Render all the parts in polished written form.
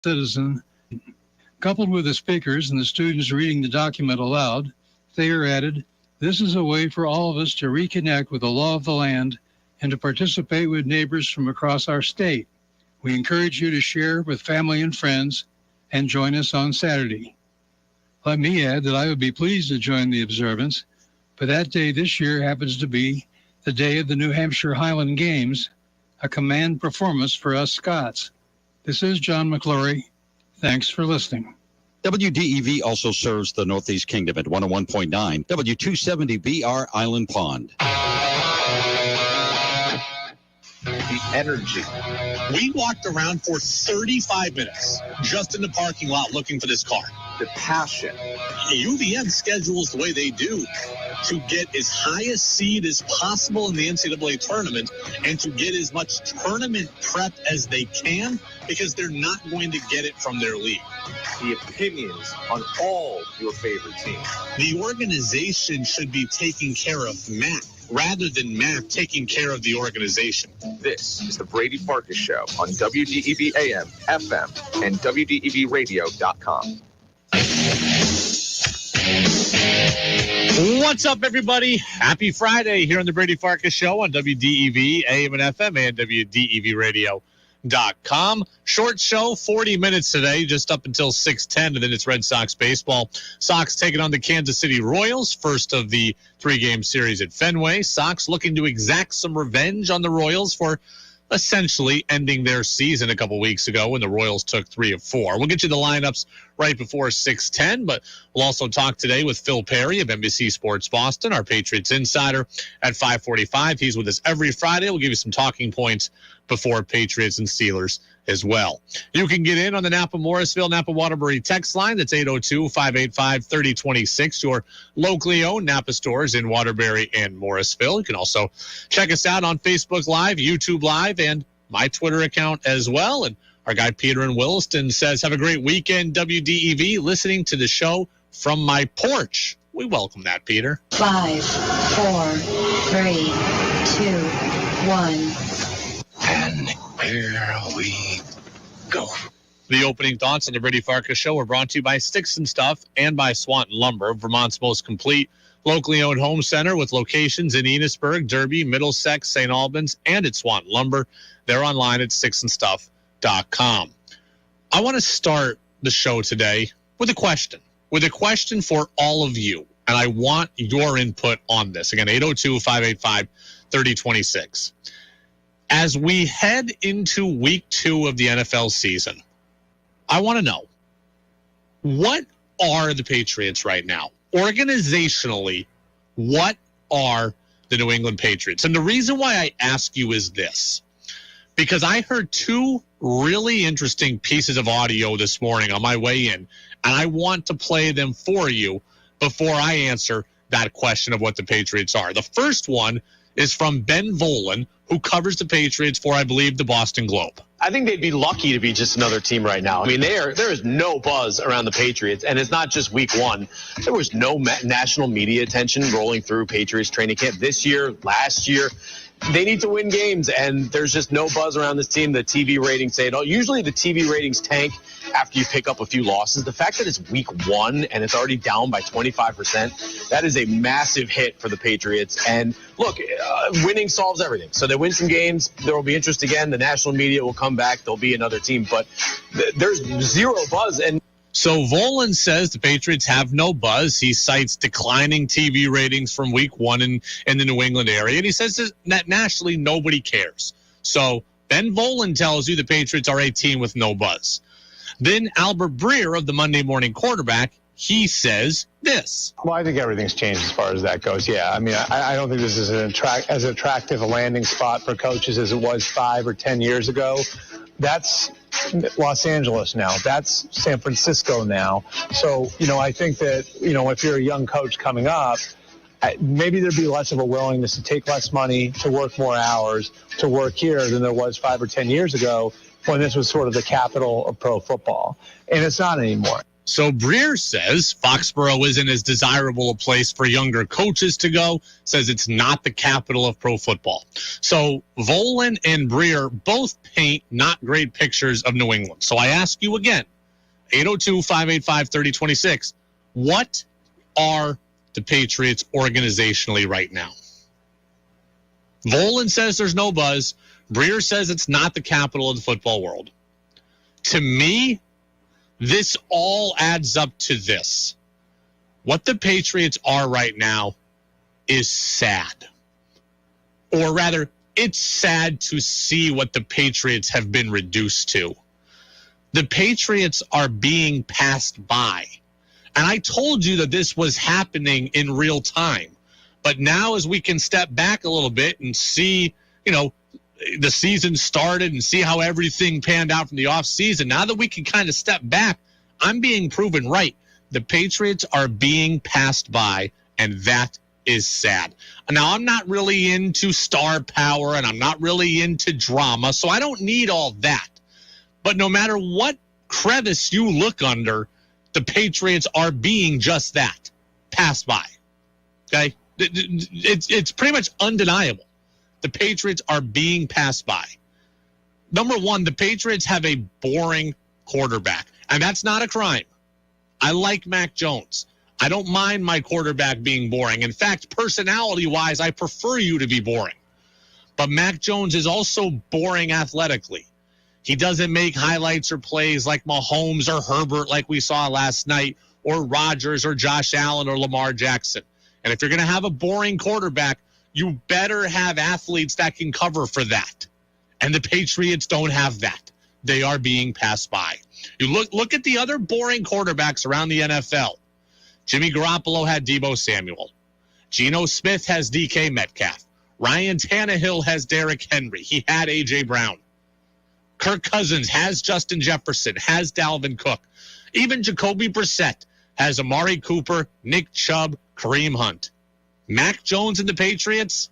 citizen. Coupled with the speakers and the students reading the document aloud, Thayer added, "This is a way for all of us to reconnect with the law of the land and to participate with neighbors from across our state. We encourage you to share with family and friends and join us on Saturday." Let me add that I would be pleased to join the observance, but that day this year happens to be the day of the New Hampshire Highland Games, a command performance for us Scots. This is John McClory. Thanks for listening. WDEV also serves the Northeast Kingdom at 101.9 W270BR Island Pond. The energy. We walked around for 35 minutes just in the parking lot looking for this car. The passion. UVM schedules the way they do to get as high a seed as possible in the NCAA tournament and to get as much tournament prep as they can because they're not going to get it from their league. The opinions on all your favorite teams. The organization should be taking care of Matt rather than Matt taking care of the organization. This is the Brady Farkas Show on WDEV AM, FM, and WDEVradio.com. What's up, everybody? Happy Friday here on the Brady Farkas Show on WDEV AM and FM and WDEVradio.com. Short show, 40 minutes today, just up until 6:10, and then it's Red Sox baseball. Sox taking on the Kansas City Royals, first of the three-game series at Fenway. Sox looking to exact some revenge on the Royals for essentially ending their season a couple weeks ago when the Royals took 3 of 4. We'll get you the lineups right before 6:10, but we'll also talk today with Phil Perry of NBC Sports Boston, our Patriots insider, at 5:45. He's with us every Friday. We'll give you some talking points before Patriots and Steelers as well. You can get in on the Napa Morrisville, Napa Waterbury text line. That's 802-585-3026. Your locally owned Napa stores in Waterbury and Morrisville. You can also check us out on Facebook Live, YouTube Live, and my Twitter account as well. And our guy Peter in Williston says, have a great weekend, WDEV, listening to the show from my porch. We welcome that, Peter. 5, 4, 3, 2, 1. And here we go. The opening thoughts on the Brady Farkas Show are brought to you by Sticks and Stuff and by Swanton Lumber, Vermont's most complete locally owned home center with locations in Enosburg, Derby, Middlesex, St. Albans, and at Swanton Lumber. They're online at sticksandstuff.com. I want to start the show today with a question for all of you, and I want your input on this. Again, 802-585-3026. As we head into week 2 of the NFL season, I want to know, what are the Patriots right now? Organizationally, what are the New England Patriots? And the reason why I ask you is this, because I heard 2 really interesting pieces of audio this morning on my way in, and I want to play them for you before I answer that question of what the Patriots are. The first one is from Ben Volen, who covers the Patriots for, I believe, the Boston Globe. I think they'd be lucky to be just another team right now. I mean, there is no buzz around the Patriots, and it's not just week 1. There was no national media attention rolling through Patriots training camp this year, last year. They need to win games, and there's just no buzz around this team. The TV ratings say it all. Usually the TV ratings tank after you pick up a few losses. The fact that it's week 1 and it's already down by 25%, that is a massive hit for the Patriots. And look, winning solves everything. So they win some games. There will be interest again. The national media will come back. There'll be another team. But there's zero buzz. And so Volen says the Patriots have no buzz. He cites declining TV ratings from week 1 in the New England area. And he says that nationally nobody cares. So Ben Volen tells you the Patriots are a team with no buzz. Then Albert Breer of the Monday Morning Quarterback, he says this. Well, I think everything's changed as far as that goes. Yeah, I mean, I don't think this is as attractive a landing spot for coaches as it was 5 or 10 years ago. That's Los Angeles now. That's San Francisco now. So, I think that, if you're a young coach coming up, maybe there'd be less of a willingness to take less money, to work more hours, to work here than there was 5 or 10 years ago when this was sort of the capital of pro football. And it's not anymore. So Breer says Foxborough isn't as desirable a place for younger coaches to go, says it's not the capital of pro football. So Volan and Breer both paint not great pictures of New England. So I ask you again, 802-585-3026, what are the Patriots organizationally right now? Volan says there's no buzz. Breer says it's not the capital of the football world. To me, this all adds up to this. What the Patriots are right now is sad. Or rather, it's sad to see what the Patriots have been reduced to. The Patriots are being passed by. And I told you that this was happening in real time. But now as we can step back a little bit and see, the season started and see how everything panned out from the offseason, now that we can kind of step back, I'm being proven right. The Patriots are being passed by, and that is sad. Now, I'm not really into star power, and I'm not really into drama, so I don't need all that. But no matter what crevice you look under, the Patriots are being just that, passed by. Okay? It's pretty much undeniable. The Patriots are being passed by. Number one, the Patriots have a boring quarterback, and that's not a crime. I like Mac Jones. I don't mind my quarterback being boring. In fact, personality-wise, I prefer you to be boring. But Mac Jones is also boring athletically. He doesn't make highlights or plays like Mahomes or Herbert like we saw last night, or Rodgers or Josh Allen or Lamar Jackson. And if you're going to have a boring quarterback, you better have athletes that can cover for that. And the Patriots don't have that. They are being passed by. You look at the other boring quarterbacks around the NFL. Jimmy Garoppolo had Deebo Samuel. Geno Smith has DK Metcalf. Ryan Tannehill has Derrick Henry. He had A.J. Brown. Kirk Cousins has Justin Jefferson, has Dalvin Cook. Even Jacoby Brissett has Amari Cooper, Nick Chubb, Kareem Hunt. Mac Jones and the Patriots,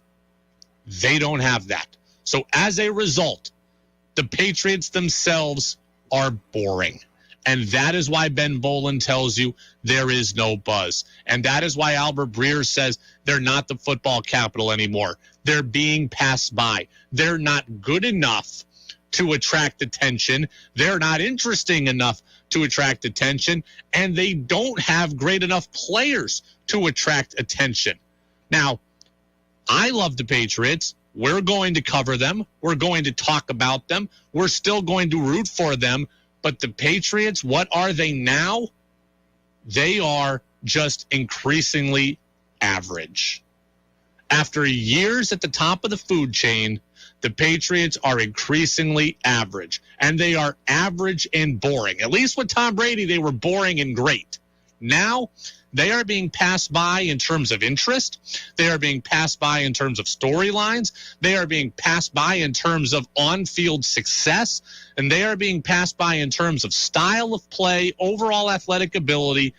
they don't have that. So as a result, the Patriots themselves are boring. And that is why Ben Volan tells you there is no buzz. And that is why Albert Breer says they're not the football capital anymore. They're being passed by. They're not good enough to attract attention. They're not interesting enough to attract attention. And they don't have great enough players to attract attention. Now, I love the Patriots. We're going to cover them. We're going to talk about them. We're still going to root for them. But the Patriots, what are they now? They are just increasingly average. After years at the top of the food chain, the Patriots are increasingly average. And they are average and boring. At least with Tom Brady, they were boring and great. Now, they are being passed by in terms of interest. They are being passed by in terms of storylines. They are being passed by in terms of on-field success. And they are being passed by in terms of style of play, overall athletic ability.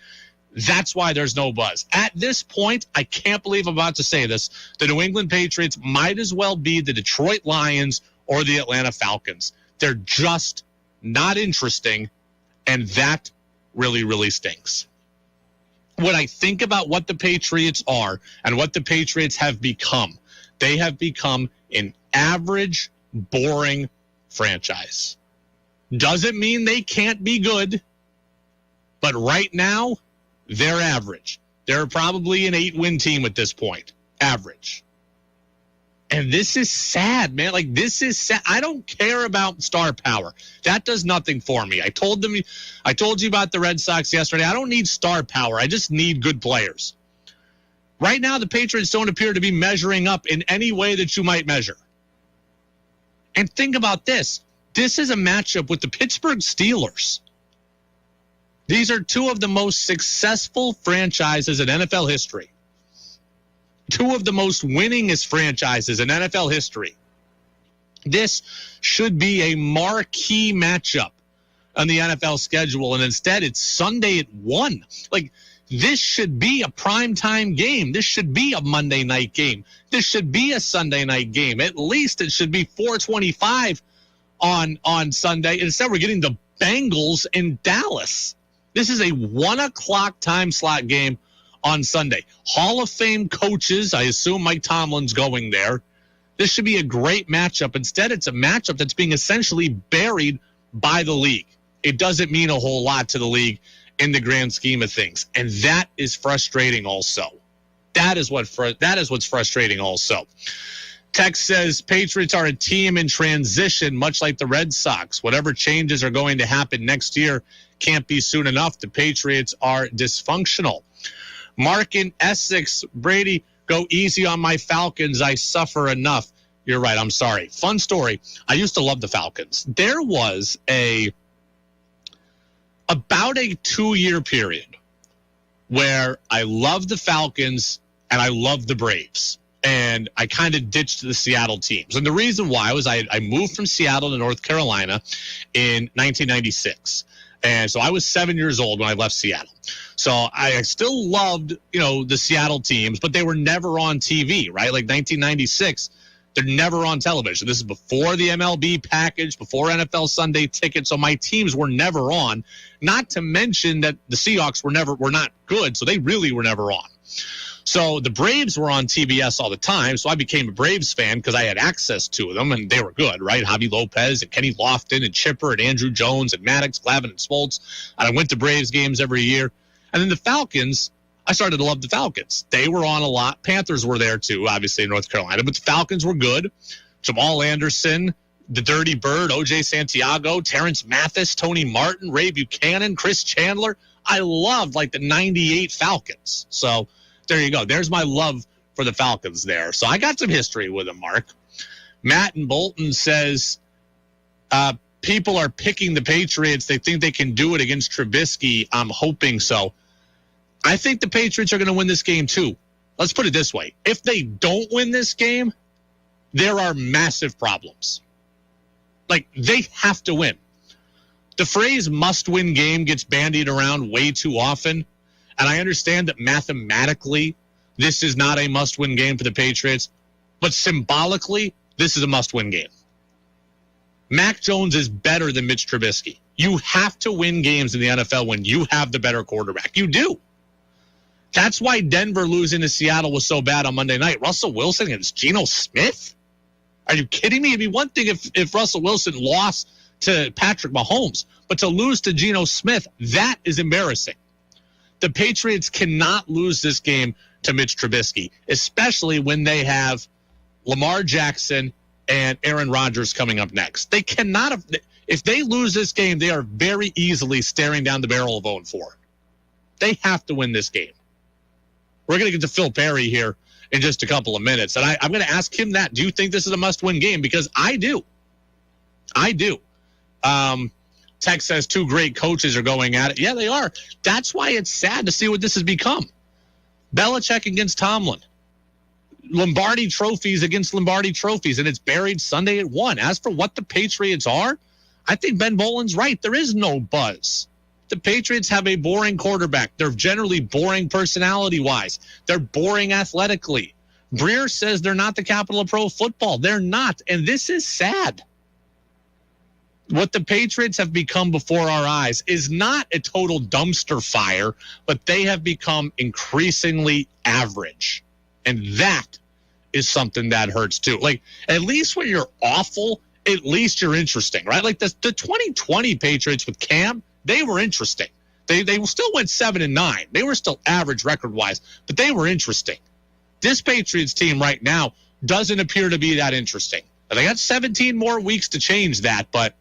That's why there's no buzz. At this point, I can't believe I'm about to say this, the New England Patriots might as well be the Detroit Lions or the Atlanta Falcons. They're just not interesting, and that really, really stinks. When I think about what the Patriots are and what the Patriots have become, they have become an average, boring franchise. Doesn't mean they can't be good, but right now, they're average. They're probably an 8-win team at this point. Average. And this is sad, man. Like, this is sad. I don't care about star power. That does nothing for me. I told you about the Red Sox yesterday. I don't need star power. I just need good players. Right now, the Patriots don't appear to be measuring up in any way that you might measure. And think about this. This is a matchup with the Pittsburgh Steelers. These are two of the most successful franchises in NFL history. Two of the most winningest franchises in NFL history. This should be a marquee matchup on the NFL schedule, and instead it's Sunday at 1. Like, this should be a primetime game. This should be a Monday night game. This should be a Sunday night game. At least it should be 4:25 on Sunday. Instead, we're getting the Bengals in Dallas. This is a 1 o'clock time slot game on Sunday. Hall of Fame coaches, I assume Mike Tomlin's going there. This should be a great matchup. Instead, it's a matchup that's being essentially buried by the league. It doesn't mean a whole lot to the league in the grand scheme of things. And that is frustrating also. That is what's frustrating also. Text says, Patriots are a team in transition, much like the Red Sox. Whatever changes are going to happen next year can't be soon enough. The Patriots are dysfunctional. Mark in Essex, Brady, go easy on my Falcons. I suffer enough. You're right. I'm sorry. Fun story. I used to love the Falcons. There was about a 2-year period where I loved the Falcons and I loved the Braves. And I kind of ditched the Seattle teams. And the reason why was I moved from Seattle to North Carolina in 1996. And so I was 7 years old when I left Seattle. So I still loved, the Seattle teams, but they were never on TV, right? Like 1996, they're never on television. This is before the MLB package, before NFL Sunday Ticket. So my teams were never on. Not to mention that the Seahawks were not good, so they really were never on. So the Braves were on TBS all the time, so I became a Braves fan because I had access to them, and they were good, right? Javi Lopez and Kenny Lofton and Chipper and Andrew Jones and Maddox, Glavine and Smoltz. And I went to Braves games every year. And then the Falcons, I started to love the Falcons. They were on a lot. Panthers were there too, obviously, in North Carolina. But the Falcons were good. Jamal Anderson, the Dirty Bird, O.J. Santiago, Terrence Mathis, Tony Martin, Ray Buchanan, Chris Chandler. I loved, the 98 Falcons. So there you go. There's my love for the Falcons there. So I got some history with them, Mark. Matt in Bolton says, people are picking the Patriots. They think they can do it against Trubisky. I'm hoping so. I think the Patriots are going to win this game too. Let's put it this way. If they don't win this game, there are massive problems. They have to win. The phrase must-win game gets bandied around way too often. And I understand that mathematically, this is not a must-win game for the Patriots. But symbolically, this is a must-win game. Mac Jones is better than Mitch Trubisky. You have to win games in the NFL when you have the better quarterback. You do. That's why Denver losing to Seattle was so bad on Monday night. Russell Wilson against Geno Smith? Are you kidding me? It'd be one thing if Russell Wilson lost to Patrick Mahomes, but to lose to Geno Smith, that is embarrassing. The Patriots cannot lose this game to Mitch Trubisky, especially when they have Lamar Jackson and Aaron Rodgers coming up next. They cannot have, if they lose this game, they are very easily staring down the barrel of 0-4. They have to win this game. We're going to get to Phil Perry here in just a couple of minutes, and I'm going to ask him that. Do you think this is a must-win game? Because I do. I do. Tex says 2 great coaches are going at it. Yeah, they are. That's why it's sad to see what this has become. Belichick against Tomlin. Lombardi trophies against Lombardi trophies, and it's buried Sunday at 1. As for what the Patriots are, I think Ben Bolin's right. There is no buzz. The Patriots have a boring quarterback. They're generally boring personality-wise. They're boring athletically. Breer says they're not the capital of pro football. They're not, and this is sad. What the Patriots have become before our eyes is not a total dumpster fire, but they have become increasingly average. And that is something that hurts too. At least when you're awful, at least you're interesting, right? The 2020 Patriots with Cam, they were interesting. They still went 7-9. They were still average record-wise, but they were interesting. This Patriots team right now doesn't appear to be that interesting. They got 17 more weeks to change that, but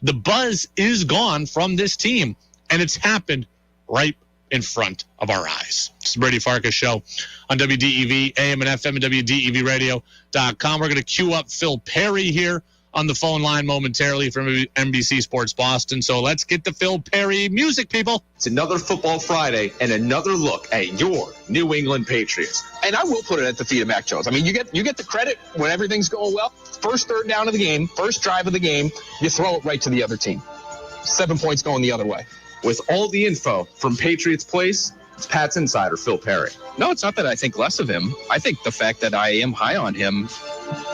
the buzz is gone from this team, and it's happened right in front of our eyes. It's the Brady Farkas Show on WDEV, AM and FM, and WDEVradio.com. We're going to queue up Phil Perry here on the phone line momentarily from NBC Sports Boston. So let's get the Phil Perry music, people. It's another Football Friday and another look at your New England Patriots. And I will put it at the feet of Mac Jones. I mean, you get the credit when everything's going well. First third down of the game, first drive of the game, you throw it right to the other team. 7 points going the other way. With all the info from Patriots Place, it's Pat's insider, Phil Perry. No, it's not that I think less of him. I think the fact that I am high on him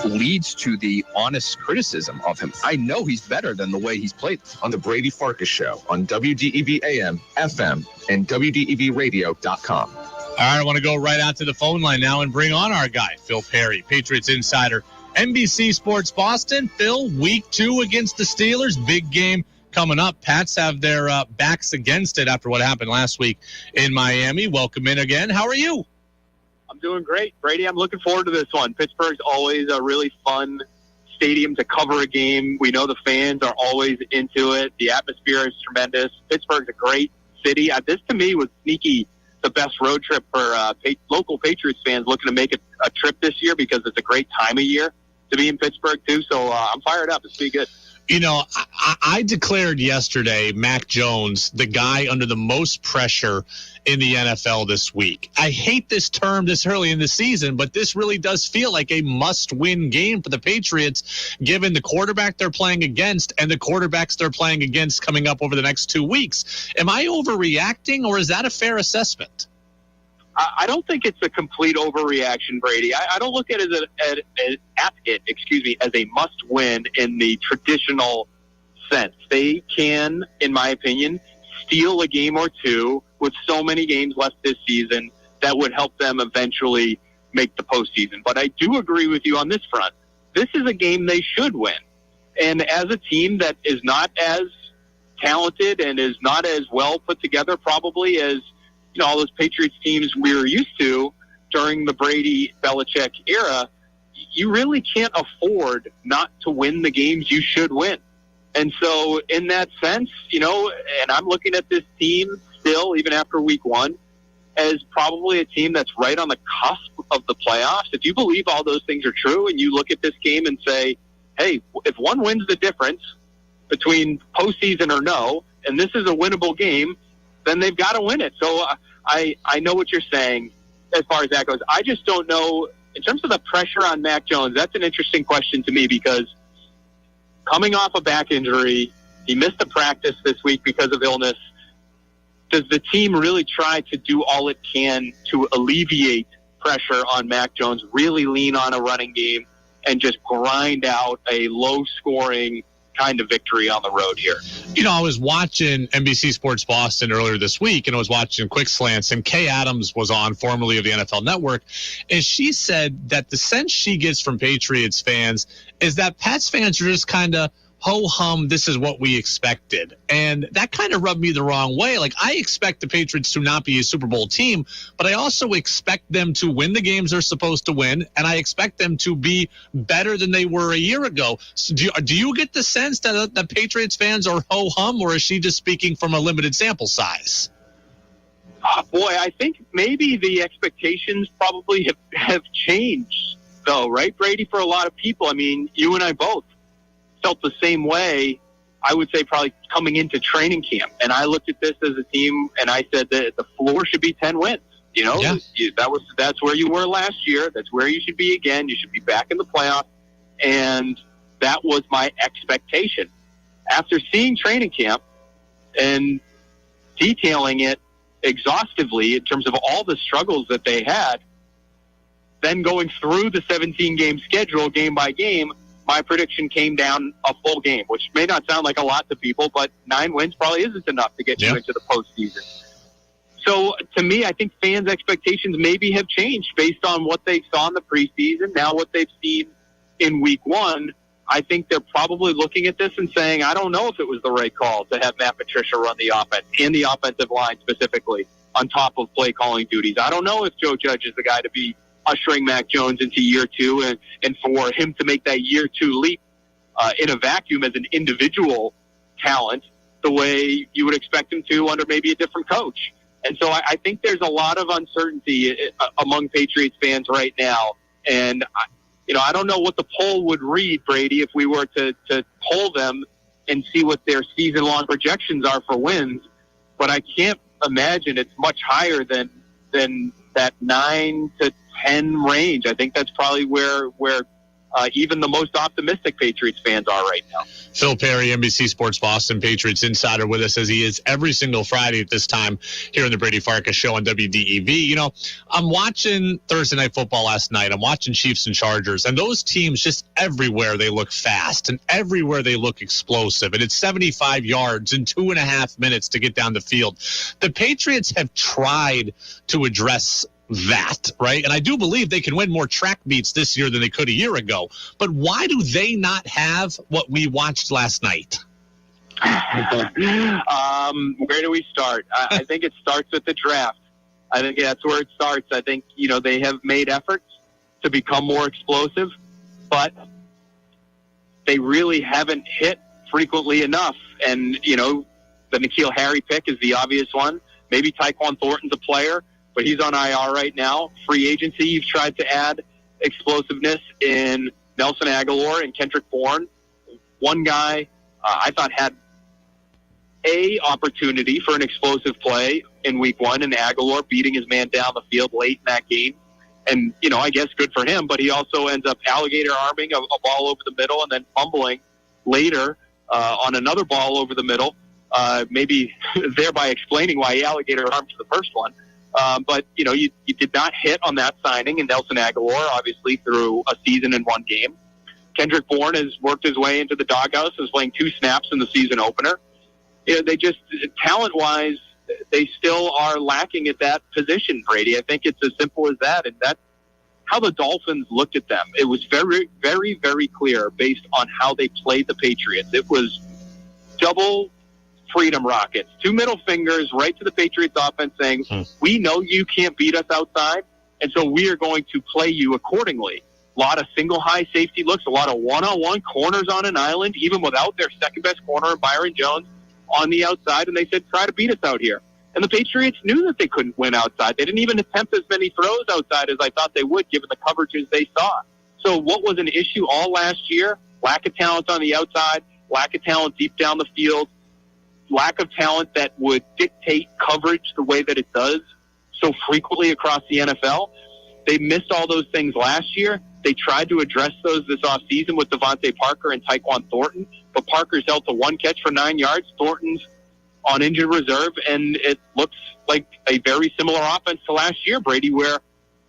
leads to the honest criticism of him. I know he's better than the way he's played. On the Brady Farkas Show on WDEV AM, FM, and WDEVradio.com. All right, I want to go right out to the phone line now and bring on our guy, Phil Perry, Patriots insider, NBC Sports Boston. Phil, week 2 against the Steelers, big game coming up. Pats have their backs against it after what happened last week in Miami. Welcome in again. How are you? I'm doing great, Brady. I'm looking forward to this one. Pittsburgh's always a really fun stadium to cover a game. We know the fans are always into it. The atmosphere is tremendous. Pittsburgh's a great city. This, to me, was sneaky the best road trip for local Patriots fans looking to make a trip this year because it's a great time of year to be in Pittsburgh, too. So I'm fired up. It's be good. You know, I declared yesterday Mac Jones the guy under the most pressure in the NFL this week. I hate this term this early in the season, but this really does feel like a must-win game for the Patriots, given the quarterback they're playing against and the quarterbacks they're playing against coming up over the next 2 weeks. Am I overreacting, or is that a fair assessment? I don't think it's a complete overreaction, Brady. I don't look at it as a must-win in the traditional sense. They can, in my opinion, steal a game or two with so many games left this season that would help them eventually make the postseason. But I do agree with you on this front. This is a game they should win. And as a team that is not as talented and is not as well put together probably as all those Patriots teams we were used to during the Brady-Belichick era, you really can't afford not to win the games you should win. And so in that sense, and I'm looking at this team still, even after week 1, as probably a team that's right on the cusp of the playoffs. If you believe all those things are true and you look at this game and say, hey, if one wins the difference between postseason or no, and this is a winnable game, then they've got to win it. So I know what you're saying as far as that goes. I just don't know, in terms of the pressure on Mac Jones, that's an interesting question to me because coming off a back injury, he missed a practice this week because of illness. Does the team really try to do all it can to alleviate pressure on Mac Jones, really lean on a running game, and just grind out a low-scoring kind of victory on the road here? I was watching NBC Sports Boston earlier this week, and I was watching Quick Slants, and Kay Adams was on, formerly of the NFL Network, and she said that the sense she gets from Patriots fans is that Pats fans are just kind of ho-hum, this is what we expected. And that kind of rubbed me the wrong way. Like, I expect the Patriots to not be a Super Bowl team, but I also expect them to win the games they're supposed to win, and I expect them to be better than they were a year ago. So do you get the sense that the Patriots fans are ho-hum, or is she just speaking from a limited sample size? Boy, I think maybe the expectations probably have changed, though, right, Brady, for a lot of people. I mean, you and I both felt the same way, I would say, probably coming into training camp. And I looked at this as a team, and I said that the floor should be 10 wins. Yeah. That's where you were last year. That's where you should be again. You should be back in the playoffs. And that was my expectation. After seeing training camp and detailing it exhaustively in terms of all the struggles that they had, then going through the 17-game schedule game by game, my prediction came down a full game, which may not sound like a lot to people, but 9 wins probably isn't enough to get you into the postseason. So to me, I think fans' expectations maybe have changed based on what they saw in the preseason, now what they've seen in week 1. I think they're probably looking at this and saying, I don't know if it was the right call to have Matt Patricia run the offense and the offensive line specifically on top of play calling duties. I don't know if Joe Judge is the guy to be ushering Mac Jones into year 2 and for him to make that year 2 leap in a vacuum as an individual talent the way you would expect him to under maybe a different coach. And so I think there's a lot of uncertainty among Patriots fans right now. And, I don't know what the poll would read, Brady, if we were to poll them and see what their season-long projections are for wins. But I can't imagine it's much higher than that 9 to 10 range. I think that's probably where even the most optimistic Patriots fans are right now. Phil Perry, NBC Sports Boston Patriots insider, with us as he is every single Friday at this time here on the Brady Farkas Show on WDEV. You know, I'm watching Thursday Night Football last night. I'm watching Chiefs and Chargers, and those teams, just everywhere they look fast and everywhere they look explosive. And it's 75 yards in 2.5 minutes to get down the field. The Patriots have tried to address that, right? And I do believe they can win more track meets this year than they could a year ago. But why do they not have what we watched last night? Where do we start? I think it starts with the draft. I think that's where it starts. I think, they have made efforts to become more explosive, but they really haven't hit frequently enough. And, the N'Keal Harry pick is the obvious one. Maybe Tyquan Thornton's a player, but he's on IR right now. Free agency, you've tried to add explosiveness in Nelson Aguilar and Kendrick Bourne. One guy I thought had a opportunity for an explosive play in week one, and Aguilar beating his man down the field late in that game. And, I guess good for him, but he also ends up alligator arming a ball over the middle and then fumbling later on another ball over the middle, maybe thereby explaining why he alligator armed the first one. But, you did not hit on that signing, and Nelson Aguilar, obviously, through a season in one game. Kendrick Bourne has worked his way into the doghouse, is playing 2 snaps in the season opener. They just, talent-wise, they still are lacking at that position, Brady. I think it's as simple as that, and that's how the Dolphins looked at them. It was very, very, very clear based on how they played the Patriots. It was double freedom rockets, 2 middle fingers right to the Patriots offense saying, we know you can't beat us outside, and so we are going to play you accordingly. A lot of single high safety looks, a lot of one-on-one corners on an island, even without their second-best corner, Byron Jones, on the outside, and they said, try to beat us out here. And the Patriots knew that they couldn't win outside. They didn't even attempt as many throws outside as I thought they would, given the coverages they saw. So what was an issue all last year? Lack of talent on the outside, lack of talent deep down the field, lack of talent that would dictate coverage the way that it does so frequently across the NFL. They missed all those things last year. They tried to address those this offseason with Devontae Parker and Tyquan Thornton, but Parker's held to 1 catch for 9 yards. Thornton's on injured reserve, and it looks like a very similar offense to last year, Brady, where,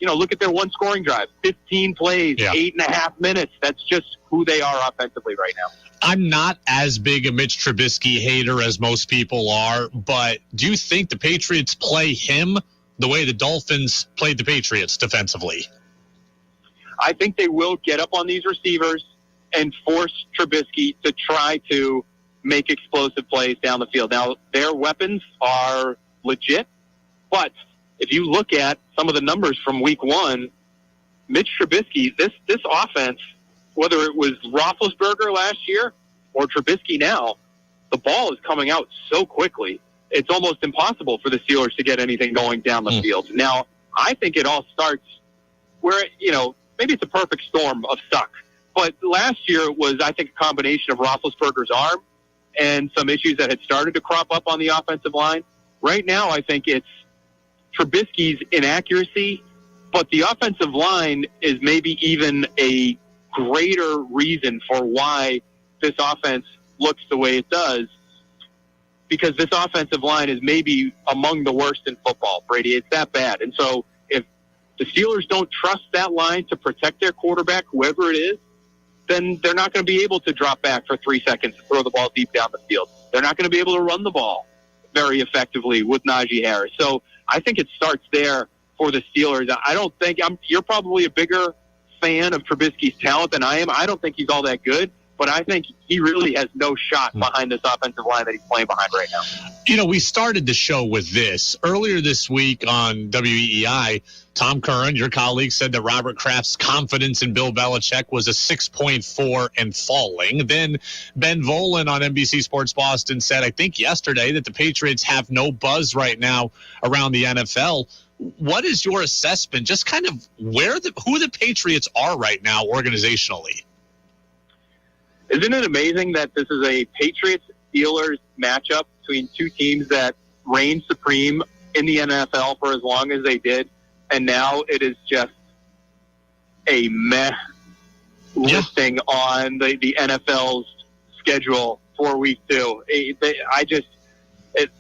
look at their one scoring drive, 15 plays, 8.5 minutes. That's just who they are offensively right now. I'm not as big a Mitch Trubisky hater as most people are, but do you think the Patriots play him the way the Dolphins played the Patriots defensively? I think they will get up on these receivers and force Trubisky to try to make explosive plays down the field. Now, their weapons are legit, but if you look at some of the numbers from week one, Mitch Trubisky, this offense, whether it was Roethlisberger last year or Trubisky now, the ball is coming out so quickly, it's almost impossible for the Steelers to get anything going down the field. Now, I think it all starts where, maybe it's a perfect storm of suck. But last year was, I think, a combination of Roethlisberger's arm and some issues that had started to crop up on the offensive line. Right now, I think it's Trubisky's inaccuracy, but the offensive line is maybe even a greater reason for why this offense looks the way it does, because this offensive line is maybe among the worst in football, Brady. It's that bad. And so if the Steelers don't trust that line to protect their quarterback, whoever it is, then they're not going to be able to drop back for 3 seconds and throw the ball deep down the field. They're not going to be able to run the ball very effectively with Najee Harris. So I think it starts there for the Steelers. I don't think you're probably a bigger fan of Trubisky's talent than I am. I don't think he's all that good, but I think he really has no shot behind this offensive line that he's playing behind right now. We started the show with this. Earlier this week on WEEI, Tom Curran, your colleague, said that Robert Kraft's confidence in Bill Belichick was a 6.4 and falling. Then Ben Volen on NBC Sports Boston said, I think yesterday, that the Patriots have no buzz right now around the NFL. What is your assessment, just kind of who the Patriots are right now organizationally? Isn't it amazing that this is a Patriots-Steelers matchup between two teams that reigned supreme in the NFL for as long as they did, and now it is just a meh listing on the NFL's schedule for week 2.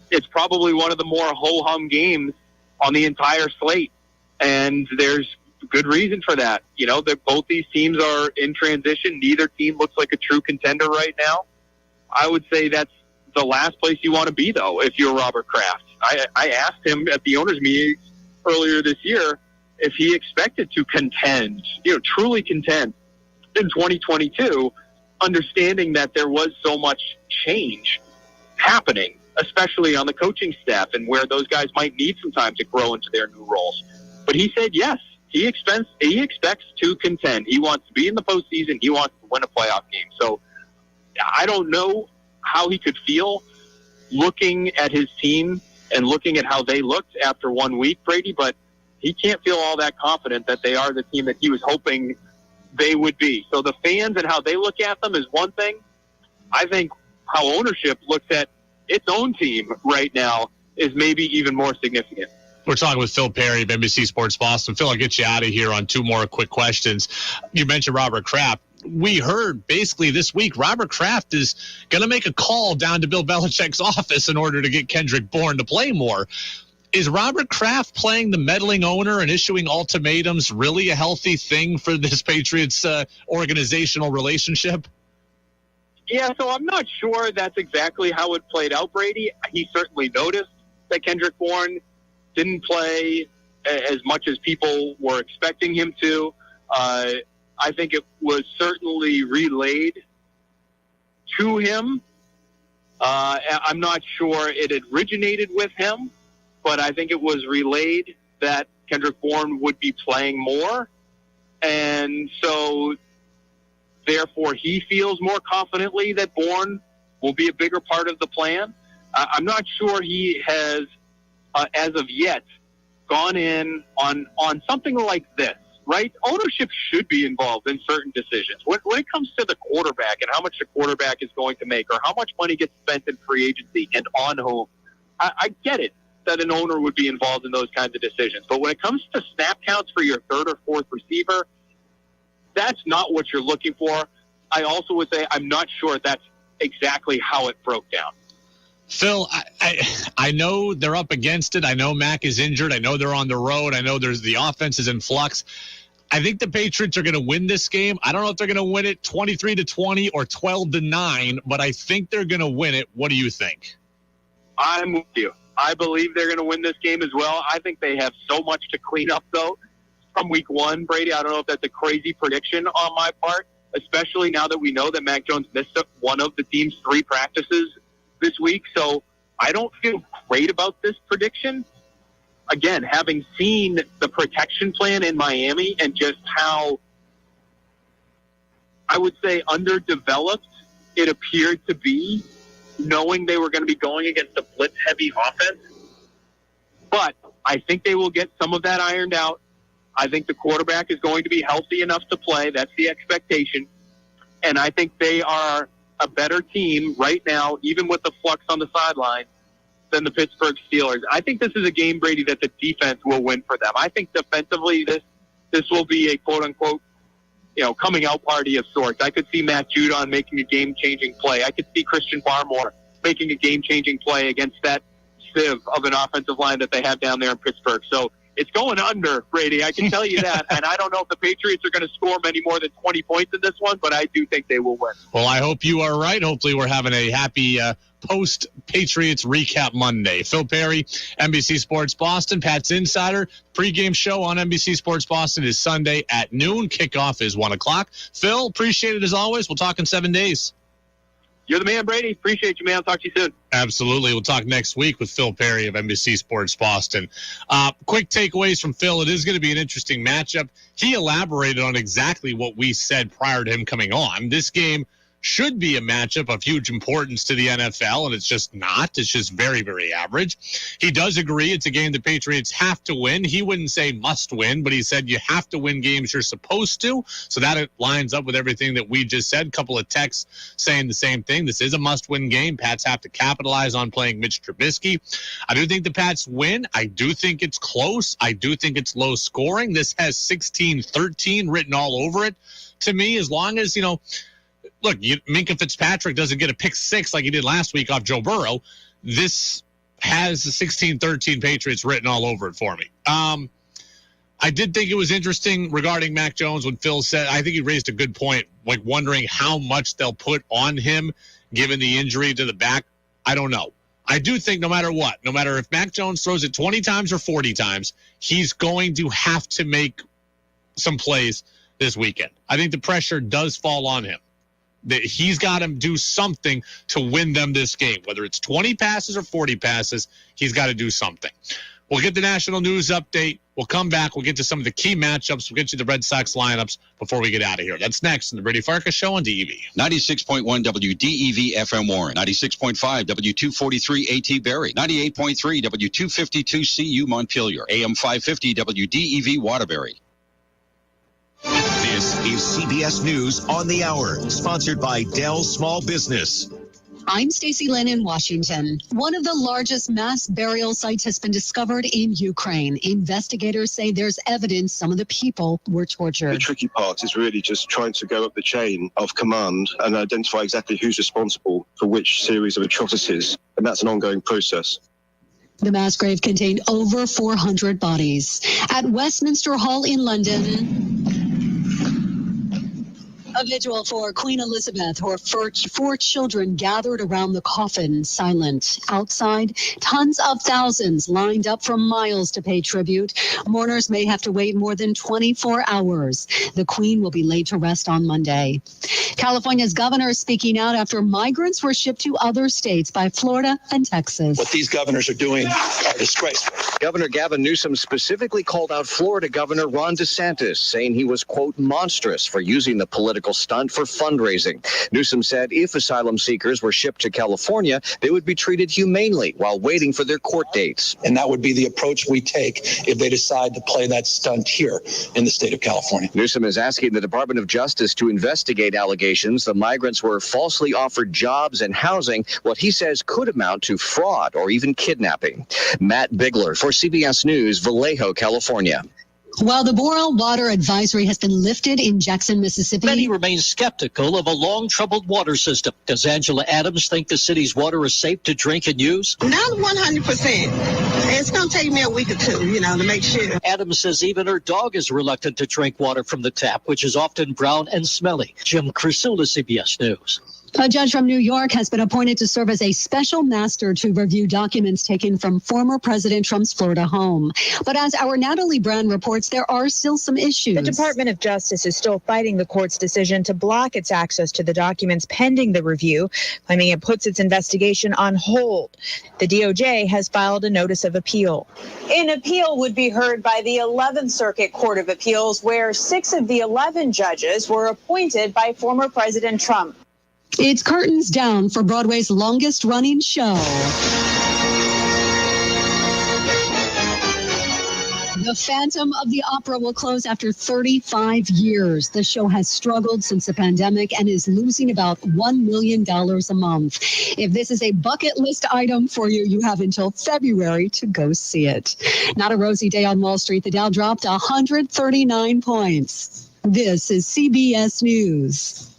It's probably one of the more ho-hum games on the entire slate, and there's good reason for that. That both these teams are in transition. Neither team looks like a true contender right now. I would say that's the last place you want to be, though, if you're Robert Kraft. I asked him at the owners' meeting earlier this year if he expected to contend, truly contend in 2022, understanding that there was so much change happening, especially on the coaching staff and where those guys might need some time to grow into their new roles. But he said yes. He expects to contend. He wants to be in the postseason. He wants to win a playoff game. So I don't know how he could feel looking at his team and looking at how they looked after 1 week, Brady, but he can't feel all that confident that they are the team that he was hoping they would be. So the fans and how they look at them is one thing. I think how ownership looks at its own team right now is maybe even more significant. We're talking with Phil Perry of NBC Sports Boston. Phil, I'll get you out of here on 2 more quick questions. You mentioned Robert Kraft. We heard basically this week Robert Kraft is going to make a call down to Bill Belichick's office in order to get Kendrick Bourne to play more. Is Robert Kraft playing the meddling owner and issuing ultimatums really a healthy thing for this Patriots organizational relationship? Yeah, so I'm not sure that's exactly how it played out, Brady. He certainly noticed that Kendrick Bourne didn't play as much as people were expecting him to. I think it was certainly relayed to him. I'm not sure it originated with him, but I think it was relayed that Kendrick Bourne would be playing more. And so, therefore, he feels more confidently that Bourne will be a bigger part of the plan. I'm not sure he has, as of yet, gone in on something like this, right? Ownership should be involved in certain decisions. When it comes to the quarterback and how much the quarterback is going to make or how much money gets spent in free agency and on whom, I get it that an owner would be involved in those kinds of decisions. But when it comes to snap counts for your third or fourth receiver, that's not what you're looking for. I also would say I'm not sure that's exactly how it broke down. Phil, I know they're up against it. I know Mac is injured. I know they're on the road. I know the offense is in flux. I think the Patriots are going to win this game. I don't know if they're going to win it 23-20 or 12-9, but I think they're going to win it. What do you think? I'm with you. I believe they're going to win this game as well. I think they have so much to clean up, though, from week 1, Brady. I don't know if that's a crazy prediction on my part, especially now that we know that Mac Jones missed one of the team's 3 practices this week. So I don't feel great about this prediction. Again, having seen the protection plan in Miami and just how, I would say, underdeveloped it appeared to be, knowing they were going to be going against a blitz-heavy offense. But I think they will get some of that ironed out. I think the quarterback is going to be healthy enough to play. That's the expectation. And I think they are a better team right now, even with the flux on the sideline, than the Pittsburgh Steelers. I think this is a game, Brady, that the defense will win for them. I think defensively this will be a quote-unquote, coming out party of sorts. I could see Matt Judon making a game-changing play. I could see Christian Barmore making a game-changing play against that sieve of an offensive line that they have down there in Pittsburgh. So it's going under, Brady. I can tell you that. And I don't know if the Patriots are going to score many more than 20 points in this one, but I do think they will win. Well, I hope you are right. Hopefully we're having a happy post-Patriots recap Monday. Phil Perry, NBC Sports Boston. Pat's Insider. Pregame show on NBC Sports Boston is Sunday at noon. Kickoff is 1 o'clock. Phil, appreciate it as always. We'll talk in 7 days. You're the man, Brady. Appreciate you, man. I'll talk to you soon. Absolutely. We'll talk next week with Phil Perry of NBC Sports Boston. Quick takeaways from Phil. It is going to be an interesting matchup. He elaborated on exactly what we said prior to him coming on. This game should be a matchup of huge importance to the NFL, and it's just not. It's just very, very average. He does agree it's a game the Patriots have to win. He wouldn't say must win, but he said you have to win games you're supposed to. So that lines up with everything that we just said. Couple of texts saying the same thing. This is a must-win game. Pats have to capitalize on playing Mitch Trubisky. I do think the Pats win. I do think it's close. I do think it's low scoring. This has 16-13 written all over it. to me, as long as, look, Minkah Fitzpatrick doesn't get a pick six like he did last week off Joe Burrow, this has the 16-13 Patriots written all over it for me. I did think it was interesting regarding Mac Jones when Phil said, I think he raised a good point, like wondering how much they'll put on him given the injury to the back. I don't know. I do think no matter what, no matter if Mac Jones throws it 20 times or 40 times, he's going to have to make some plays this weekend. I think the pressure does fall on him. That he's got to do something to win them this game. Whether it's 20 passes or 40 passes, he's got to do something. We'll get the national news update. We'll come back. We'll get to some of the key matchups. We'll get you the Red Sox lineups before we get out of here. That's next in the Brady Farkas Show on DEV. 96.1 WDEV FM Warren. 96.5 W243 AT Barrie. 98.3 W252 CU Montpelier. AM 550 WDEV Waterbury. This is CBS News on the Hour, sponsored by Dell Small Business. I'm Stacey Lynn in Washington. One of the largest mass burial sites has been discovered in Ukraine. Investigators say there's evidence some of the people were tortured. The tricky part is really just trying to go up the chain of command and identify exactly who's responsible for which series of atrocities, and that's an ongoing process. The mass grave contained over 400 bodies. At Westminster Hall in London, a vigil for Queen Elizabeth. Her four children gathered around the coffin, silent. Outside, tons of thousands lined up for miles to pay tribute. Mourners may have to wait more than 24 hours. The Queen will be laid to rest on Monday. California's governor is speaking out after migrants were shipped to other states by Florida and Texas. What these governors are doing are disgraceful. Governor Gavin Newsom specifically called out Florida Governor Ron DeSantis, saying he was, quote, monstrous for using the political stunt for fundraising. Newsom said if asylum seekers were shipped to California, they would be treated humanely while waiting for their court dates. And that would be the approach we take if they decide to play that stunt here in the state of California. Newsom is asking the Department of Justice to investigate allegations the migrants were falsely offered jobs and housing, what he says could amount to fraud or even kidnapping. Matt Bigler for CBS News, Vallejo, California. While the boil water advisory has been lifted in Jackson, Mississippi, many remain skeptical of a long-troubled water system. Does Angela Adams think the city's water is safe to drink and use? Not 100%. It's going to take me a week or two, to make sure. Adams says even her dog is reluctant to drink water from the tap, which is often brown and smelly. Jim Crisula, CBS News. A judge from New York has been appointed to serve as a special master to review documents taken from former President Trump's Florida home. But as our Natalie Brown reports, there are still some issues. The Department of Justice is still fighting the court's decision to block its access to the documents pending the review, claiming it puts its investigation on hold. The DOJ has filed a notice of appeal. An appeal would be heard by the 11th Circuit Court of Appeals, where 6 of the 11 judges were appointed by former President Trump. It's curtains down for Broadway's longest-running show. The Phantom of the Opera will close after 35 years. The show has struggled since the pandemic and is losing about $1 million a month. If this is a bucket list item for you, you have until February to go see it. Not a rosy day on Wall Street. The Dow dropped 139 points. This is CBS News.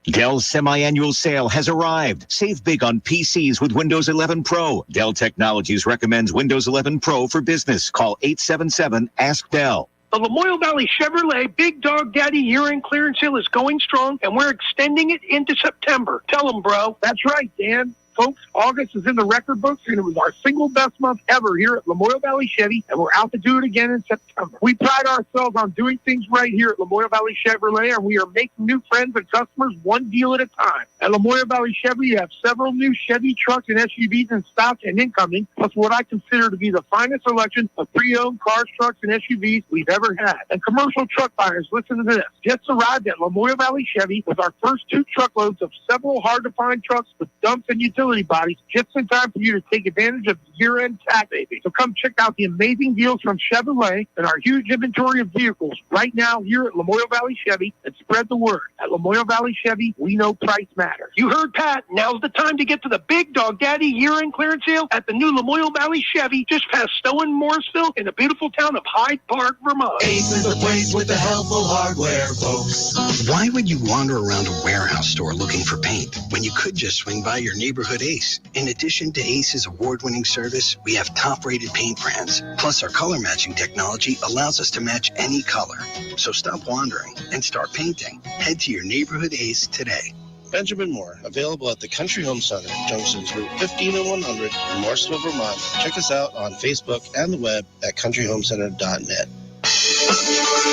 Dell's semi-annual sale has arrived. Save big on PCs with Windows 11 Pro. Dell Technologies recommends Windows 11 Pro for business. Call 877-ASK-DELL. The Lamoille Valley Chevrolet Big Dog Daddy year-end clearance sale is going strong, and we're extending it into September. Tell them, bro. That's right, Dan. Folks, August is in the record books, and it was our single best month ever here at Lamoille Valley Chevy, and we're out to do it again in September. We pride ourselves on doing things right here at Lamoille Valley Chevrolet, and we are making new friends and customers one deal at a time. At Lamoille Valley Chevy, you have several new Chevy trucks and SUVs in stock and incoming, plus what I consider to be the finest selection of pre-owned cars, trucks, and SUVs we've ever had. And commercial truck buyers, listen to this. Just arrived at Lamoille Valley Chevy with our first 2 truckloads of several hard-to-find trucks with dumps and utilities utility bodies just in time for you to take advantage of year-end tax savings. So come check out the amazing deals from Chevrolet and our huge inventory of vehicles right now here at Lamoille Valley Chevy, and spread the word. At Lamoille Valley Chevy, we know price matters. You heard Pat. Now's the time to get to the Big Dog Daddy year-end clearance sale at the new Lamoille Valley Chevy just past Stowe and Morrisville in the beautiful town of Hyde Park, Vermont. Ace is the place with the helpful hardware, folks. Why would you wander around a warehouse store looking for paint when you could just swing by your neighborhood Ace? In addition to Ace's award-winning service, we have top-rated paint brands. Plus, our color matching technology allows us to match any color. So stop wandering and start painting. Head to your neighborhood Ace today. Benjamin Moore, available at the Country Home Center, Junctions Route 15 and 100 in Morrisville, Vermont. Check us out on Facebook and the web at countryhomecenter.net.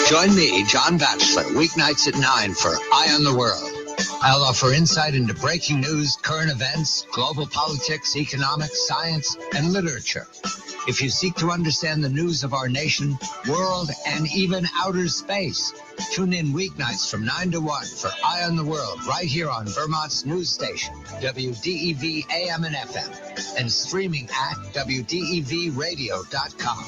Join me, John Batchelor, weeknights at 9 for Eye on the World. I'll offer insight into breaking news, current events, global politics, economics, science, and literature. If you seek to understand the news of our nation, world, and even outer space, tune in weeknights from 9 to 1 for Eye on the World right here on Vermont's news station, WDEV AM and FM, and streaming at WDEVradio.com.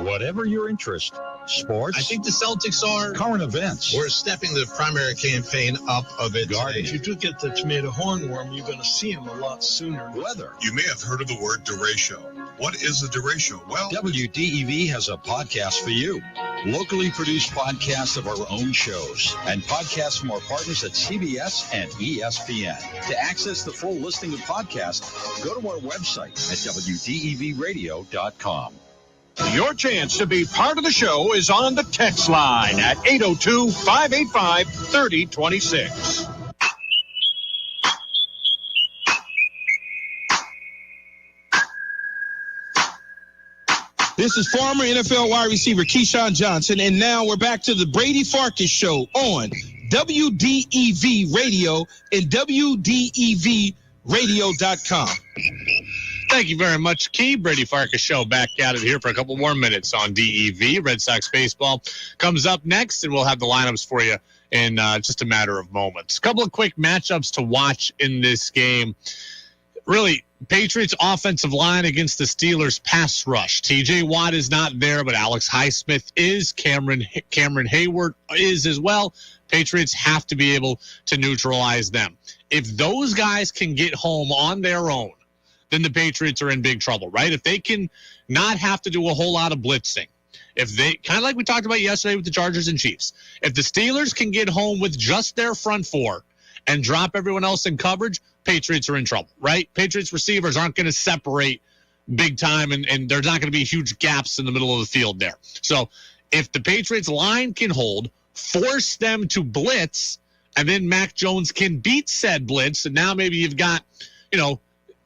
Whatever your interest, sports. I think the Celtics are current events. We're stepping the primary campaign up a bit. Garbage. If you do get the tomato hornworm, you're going to see them a lot sooner. Weather. You may have heard of the word derecho. What is a derecho? Well, WDEV has a podcast for you. Locally produced podcasts of our own shows and podcasts from our partners at CBS and ESPN. To access the full listing of podcasts, go to our website at WDEVradio.com. Your chance to be part of the show is on the text line at 802-585-3026. This is former NFL wide receiver Keyshawn Johnson, and now we're back to the Brady Farkas Show on WDEV Radio and WDEVradio.com. Thank you very much, Key. Brady Farkas Show back at it here for a couple more minutes on DEV. Red Sox baseball comes up next, and we'll have the lineups for you in just a matter of moments. A couple of quick matchups to watch in this game. Really, Patriots offensive line against the Steelers pass rush. TJ Watt is not there, but Alex Highsmith is. Cameron Hayward is as well. Patriots have to be able to neutralize them. If those guys can get home on their own, then the Patriots are in big trouble, right? If they can not have to do a whole lot of blitzing, if they, kind of like we talked about yesterday with the Chargers and Chiefs, if the Steelers can get home with just their front four and drop everyone else in coverage, Patriots are in trouble, right? Patriots receivers aren't going to separate big time, and there's not going to be huge gaps in the middle of the field there. So if the Patriots line can hold, force them to blitz, and then Mac Jones can beat said blitz, and now maybe you've got,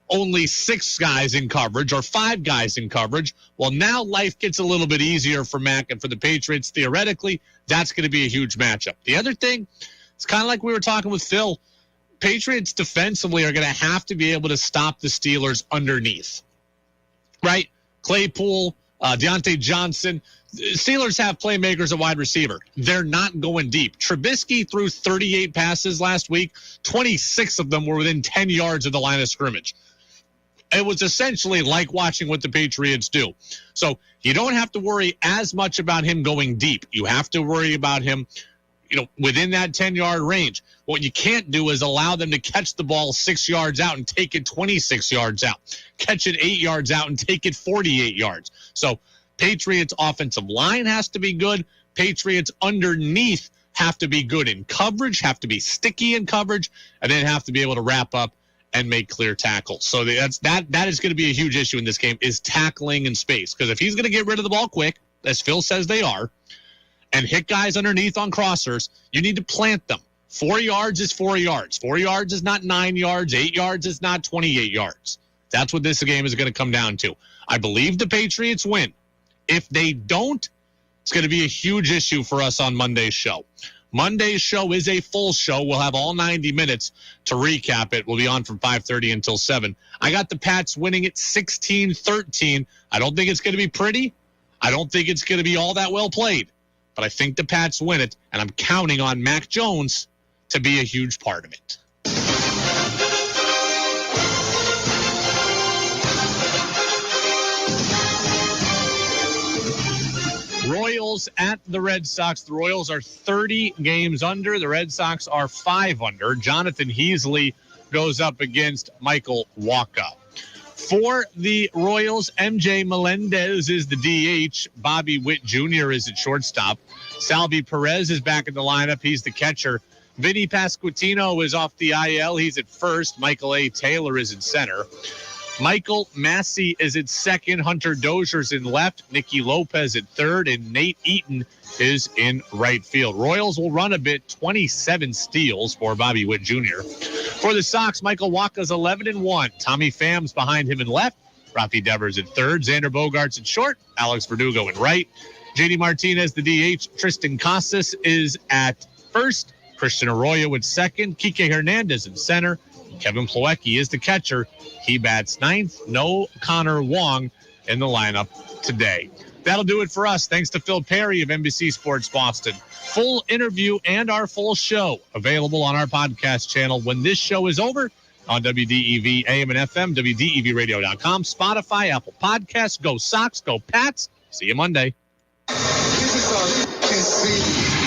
only 6 guys in coverage or 5 guys in coverage. Well, now life gets a little bit easier for Mac and for the Patriots. Theoretically, that's going to be a huge matchup. The other thing, it's kind of like we were talking with Phil. Patriots defensively are going to have to be able to stop the Steelers underneath, right? Claypool, Deontay Johnson. Steelers have playmakers at wide receiver. They're not going deep. Trubisky threw 38 passes last week. 26 of them were within 10 yards of the line of scrimmage. It was essentially like watching what the Patriots do. So you don't have to worry as much about him going deep. You have to worry about him, within that 10-yard range. What you can't do is allow them to catch the ball 6 yards out and take it 26 yards out. Catch it 8 yards out and take it 48 yards. So Patriots offensive line has to be good. Patriots underneath have to be good in coverage, have to be sticky in coverage, and then have to be able to wrap up and make clear tackles. So that is going to be a huge issue in this game, is tackling in space. Because if he's going to get rid of the ball quick, as Phil says they are, and hit guys underneath on crossers, you need to plant them. 4 yards is 4 yards. 4 yards is not 9 yards. 8 yards is not 28 yards. That's what this game is going to come down to. I believe the Patriots win. If they don't, it's going to be a huge issue for us on Monday's show. Monday's show is a full show. We'll have all 90 minutes to recap it. We'll be on from 5:30 until 7. I got the Pats winning it 16-13. I don't think it's going to be pretty. I don't think it's going to be all that well played. But I think the Pats win it, and I'm counting on Mac Jones to be a huge part of it. Royals at the Red Sox. The Royals are 30 games under. The Red Sox are 5 under. Jonathan Heasley goes up against Michael Wacha. For the Royals, MJ Melendez is the DH. Bobby Witt Jr. is at shortstop. Salvi Perez is back in the lineup. He's the catcher. Vinny Pasquantino is off the IL. He's at first. Michael A. Taylor is in center. Michael Massey is at second. Hunter Dozier's in left. Nicky Lopez at third. And Nate Eaton is in right field. Royals will run a bit, 27 steals for Bobby Witt Jr. For the Sox, Michael Wacha's 11-1. Tommy Pham's behind him in left. Rafi Devers at third. Xander Bogaerts at short. Alex Verdugo in right. JD Martinez, the DH. Tristan Casas is at first. Christian Arroyo at second. Kike Hernandez in center. Kevin Plawecki is the catcher. He bats ninth. No Connor Wong in the lineup today. That'll do it for us. Thanks to Phil Perry of NBC Sports Boston. Full interview and our full show available on our podcast channel when this show is over on WDEV AM and FM, WDEVradio.com, Spotify, Apple Podcasts. Go Sox, go Pats. See you Monday. This is